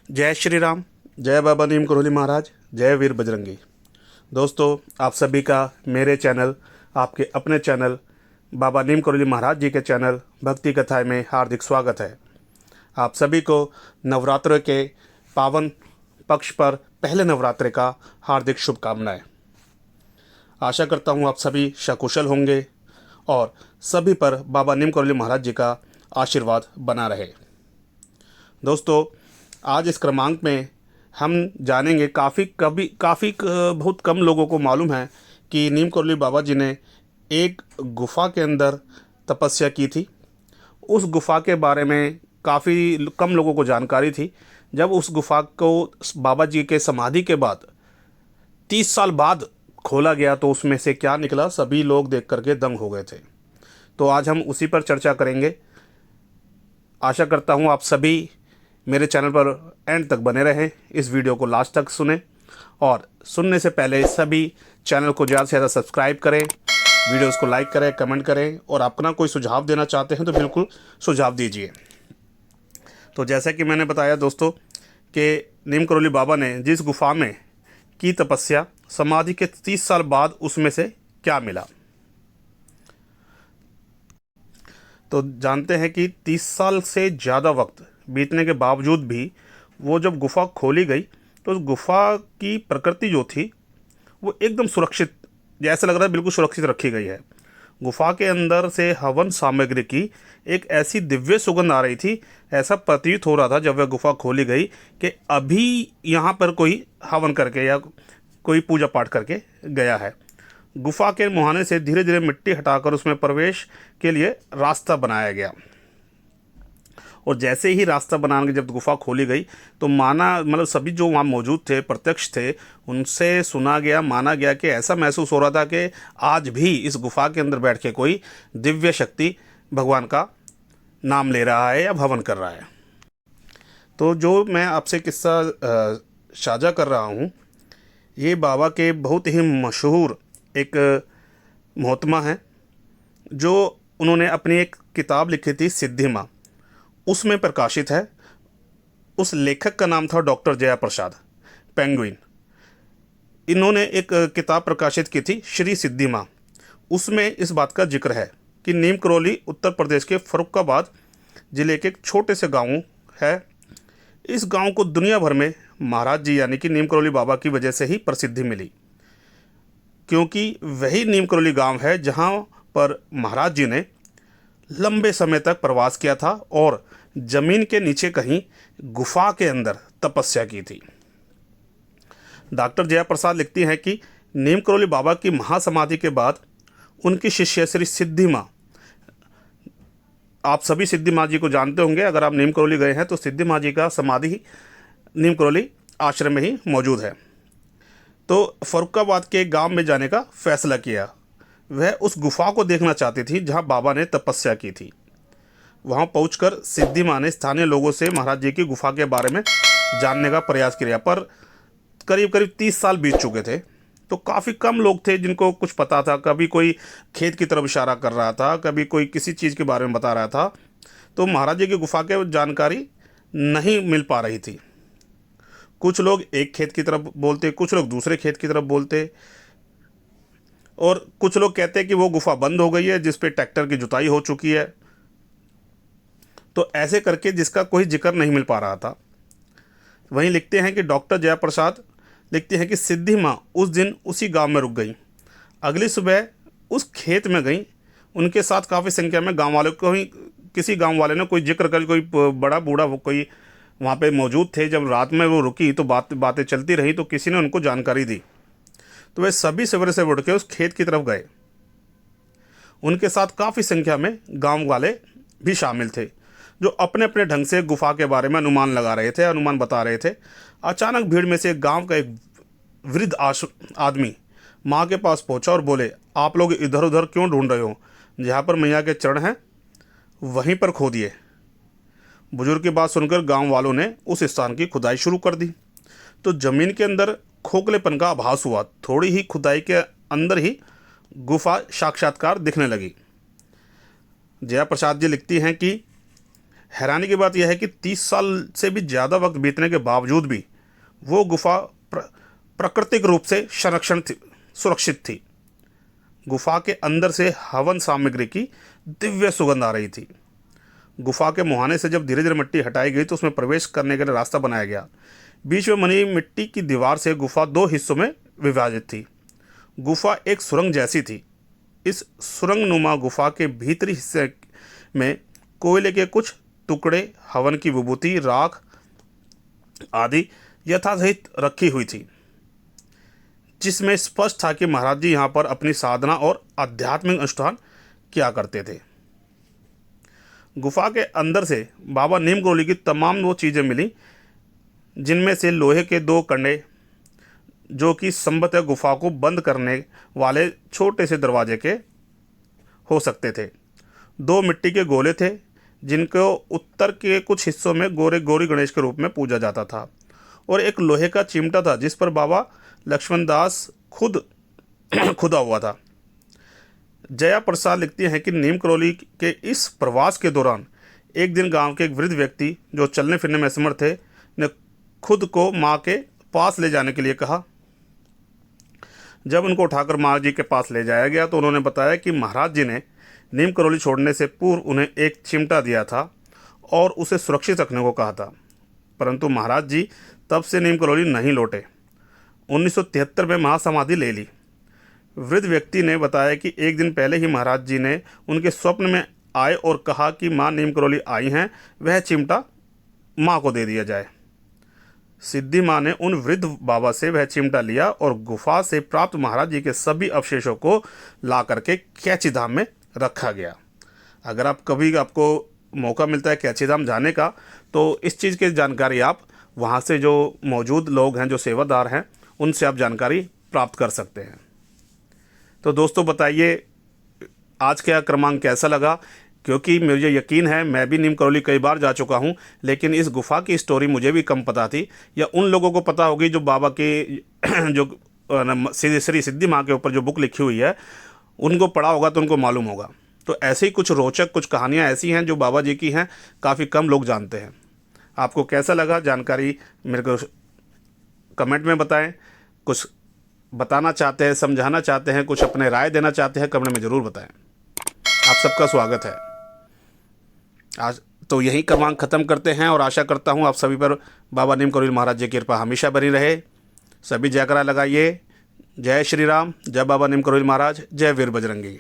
जय श्री राम। जय बाबा नीम करोली महाराज। जय वीर बजरंगी। दोस्तों, आप सभी का मेरे चैनल, आपके अपने चैनल बाबा नीम करोली महाराज जी के चैनल भक्ति कथाएं में हार्दिक स्वागत है। आप सभी को नवरात्र के पावन पक्ष पर पहले नवरात्रि का हार्दिक शुभकामनाएं। आशा करता हूं आप सभी सकुशल होंगे और सभी पर बाबा नीम करोली महाराज जी का आशीर्वाद बना रहे। दोस्तों, आज इस क्रमांक में हम जानेंगे बहुत कम लोगों को मालूम है कि नीम करोली बाबा जी ने एक गुफ़ा के अंदर तपस्या की थी। उस गुफ़ा के बारे में काफ़ी कम लोगों को जानकारी थी। जब उस गुफ़ा को बाबा जी के समाधि के बाद 30 साल बाद खोला गया तो उसमें से क्या निकला, सभी लोग देख करके दंग हो गए थे। तो आज हम उसी पर चर्चा करेंगे। आशा करता हूँ आप सभी मेरे चैनल पर एंड तक बने रहें, इस वीडियो को लास्ट तक सुने और सुनने से पहले सभी चैनल को ज़्यादा से ज़्यादा सब्सक्राइब करें, वीडियोस को लाइक करें, कमेंट करें और अपना कोई सुझाव देना चाहते हैं तो बिल्कुल सुझाव दीजिए। तो जैसा कि मैंने बताया दोस्तों कि नीम करोली बाबा ने जिस गुफ़ा में की तपस्या, समाधि के 30 साल बाद उसमें से क्या मिला। तो जानते हैं कि 30 साल से ज़्यादा वक्त बीतने के बावजूद भी वो जब गुफ़ा खोली गई तो उस गुफ़ा की प्रकृति जो थी वो एकदम सुरक्षित, जैसे लग रहा है बिल्कुल सुरक्षित रखी गई है। गुफ़ा के अंदर से हवन सामग्री की एक ऐसी दिव्य सुगंध आ रही थी, ऐसा प्रतीत हो रहा था जब वह गुफ़ा खोली गई कि अभी यहाँ पर कोई हवन करके या कोई पूजा पाठ करके गया है। गुफ़ा के मुहाने से धीरे धीरे मिट्टी हटाकर उसमें प्रवेश के लिए रास्ता बनाया गया और जैसे ही रास्ता बनाने की जब गुफ़ा खोली गई तो सभी जो वहाँ मौजूद थे, प्रत्यक्ष थे, उनसे सुना गया, माना गया कि ऐसा महसूस हो रहा था कि आज भी इस गुफ़ा के अंदर बैठ के कोई दिव्य शक्ति भगवान का नाम ले रहा है या भवन कर रहा है। तो जो मैं आपसे किस्सा साझा कर रहा हूँ, ये बाबा के बहुत ही मशहूर एक मोहतमा है जो उन्होंने अपनी एक किताब लिखी थी सिद्धि माँ, उसमें प्रकाशित है। उस लेखक का नाम था डॉक्टर जयाप्रसाद पेंगुइन। इन्होंने एक किताब प्रकाशित की थी श्री सिद्धि माँ। उसमें इस बात का जिक्र है कि नीम करोली उत्तर प्रदेश के फर्रुखाबाद ज़िले के एक छोटे से गांव है। इस गांव को दुनिया भर में महाराज जी यानी कि नीम करोली बाबा की वजह से ही प्रसिद्धि मिली, क्योंकि वही नीम करोली गांव है जहां पर महाराज जी ने लंबे समय तक प्रवास किया था और जमीन के नीचे कहीं गुफा के अंदर तपस्या की थी। डॉक्टर जयाप्रसाद लिखती हैं कि नीम करोली बाबा की महासमाधि के बाद उनकी शिष्य श्री सिद्धि माँ, आप सभी सिद्धि माँ जी को जानते होंगे, अगर आप नीम करोली गए हैं तो सिद्धि माँ जी का समाधि नीम करोली आश्रम में ही मौजूद है। तो फर्रुखाबाद के गांव में जाने का फैसला किया। वह उस गुफा को देखना चाहती थी जहां बाबा ने तपस्या की थी। वहां पहुंचकर सिद्धि माँ ने स्थानीय लोगों से महाराज जी की गुफा के बारे में जानने का प्रयास किया, पर करीब करीब 30 साल बीत चुके थे तो काफ़ी कम लोग थे जिनको कुछ पता था। कभी कोई खेत की तरफ इशारा कर रहा था, कभी कोई किसी चीज़ के बारे में बता रहा था। तो महाराज जी की गुफा के जानकारी नहीं मिल पा रही थी। कुछ लोग एक खेत की तरफ बोलते, कुछ लोग दूसरे खेत की तरफ बोलते और कुछ लोग कहते हैं कि वो गुफा बंद हो गई है जिस पे ट्रैक्टर की जुताई हो चुकी है। तो ऐसे करके जिसका कोई जिक्र नहीं मिल पा रहा था। वहीं लिखते हैं कि डॉक्टर जयाप्रसाद लिखते हैं कि सिद्धि माँ उस दिन उसी गांव में रुक गई। अगली सुबह उस खेत में गई। उनके साथ काफ़ी संख्या में गांव वालों को ही, किसी गांव वाले ने कोई जिक्र कर, कोई बड़ा बूढ़ा वो कोई वहाँ पे मौजूद थे। जब रात में वो रुकी तो बातें चलती रही तो किसी ने उनको जानकारी दी। तो वे सभी सवेरे से उठ के उस खेत की तरफ गए। उनके साथ काफ़ी संख्या में गांव वाले भी शामिल थे जो अपने अपने ढंग से गुफा के बारे में अनुमान लगा रहे थे, अनुमान बता रहे थे। अचानक भीड़ में से गांव का एक वृद्ध आदमी माँ के पास पहुंचा और बोले, आप लोग इधर उधर क्यों ढूंढ रहे हो? जहाँ पर मैया के चरण हैं वहीं पर खोदिए। बुजुर्ग की बात सुनकर गांव वालों ने उस स्थान की खुदाई शुरू कर दी। तो जमीन के अंदर खोखलेपन का आभास हुआ। थोड़ी ही खुदाई के अंदर ही गुफा साक्षात्कार दिखने लगी। जया प्रसाद जी लिखती हैं कि हैरानी की बात यह है कि 30 साल से भी ज़्यादा वक्त बीतने के बावजूद भी वो गुफा प्राकृतिक रूप से सुरक्षित थी। गुफा के अंदर से हवन सामग्री की दिव्य सुगंध आ रही थी। गुफा के मुहाने से जब धीरे धीरे मिट्टी हटाई गई तो उसमें प्रवेश करने के लिए रास्ता बनाया गया। बीच में बनी मिट्टी की दीवार से गुफा 2 हिस्सों में विभाजित थी। गुफा एक सुरंग जैसी थी। इस सुरंग नुमा गुफा के भीतरी हिस्से में कोयले के कुछ टुकड़े, हवन की विभूति, राख आदि यथासहित रखी हुई थी, जिसमें स्पष्ट था कि महाराज जी यहाँ पर अपनी साधना और आध्यात्मिक अनुष्ठान किया करते थे। गुफा के अंदर से बाबा नीम करोली की तमाम वो चीज़ें मिली, जिनमें से लोहे के 2 कंडे, जो कि संभवतः गुफा को बंद करने वाले छोटे से दरवाजे के हो सकते थे। 2 मिट्टी के गोले थे, जिनको उत्तर के कुछ हिस्सों में गौरी गणेश के रूप में पूजा जाता था, और एक लोहे का चिमटा था जिस पर बाबा लक्ष्मण दास खुद खुदा हुआ था। जया प्रसाद लिखती हैं कि नीम करोली के इस प्रवास के दौरान एक दिन गांव के एक वृद्ध व्यक्ति जो चलने फिरने में असमर्थ थे ने खुद को माँ के पास ले जाने के लिए कहा। जब उनको उठाकर माँ जी के पास ले जाया गया तो उन्होंने बताया कि महाराज जी ने नीम करोली छोड़ने से पूर्व उन्हें एक चिमटा दिया था और उसे सुरक्षित रखने को कहा था, परंतु महाराज जी तब से नीम करोली नहीं लौटे। 1973 में महासमाधि ले ली। वृद्ध व्यक्ति ने बताया कि एक दिन पहले ही महाराज जी ने उनके स्वप्न में आए और कहा कि माँ नीम करोली आई हैं, वह चिमटा माँ को दे दिया जाए। सिद्धि माँ ने उन वृद्ध बाबा से वह चिमटा लिया और गुफा से प्राप्त महाराज जी के सभी अवशेषों को ला करके कैची धाम में रखा गया। अगर आप कभी आपको मौका मिलता है कैची धाम जाने का, तो इस चीज़ की जानकारी आप वहाँ से जो मौजूद लोग हैं, जो सेवादार हैं, उनसे आप जानकारी प्राप्त कर सकते हैं। तो दोस्तों बताइए आज का क्रमांक कैसा लगा, क्योंकि मुझे यकीन है मैं भी नीम करोली कई बार जा चुका हूँ, लेकिन इस गुफा की स्टोरी मुझे भी कम पता थी, या उन लोगों को पता होगी जो बाबा की जो श्री सिद्धि माँ के ऊपर जो बुक लिखी हुई है उनको पढ़ा होगा तो उनको मालूम होगा। तो ऐसे ही कुछ रोचक कुछ कहानियाँ ऐसी हैं जो बाबा जी की हैं, काफ़ी कम लोग जानते हैं। आपको कैसा लगा जानकारी मेरे को कमेंट में बताएं। कुछ बताना चाहते हैं, समझाना चाहते हैं, कुछ अपने राय देना चाहते हैं, कमेंट में ज़रूर बताएं। आप सबका स्वागत है। आज तो यही क्रमांक ख़त्म करते हैं और आशा करता हूँ आप सभी पर बाबा नीम करोली महाराज जी की कृपा हमेशा बनी रहे। सभी जयकारा लगाइए। जय श्री राम, जय बाबा नीम करोली महाराज, जय वीर बजरंगी।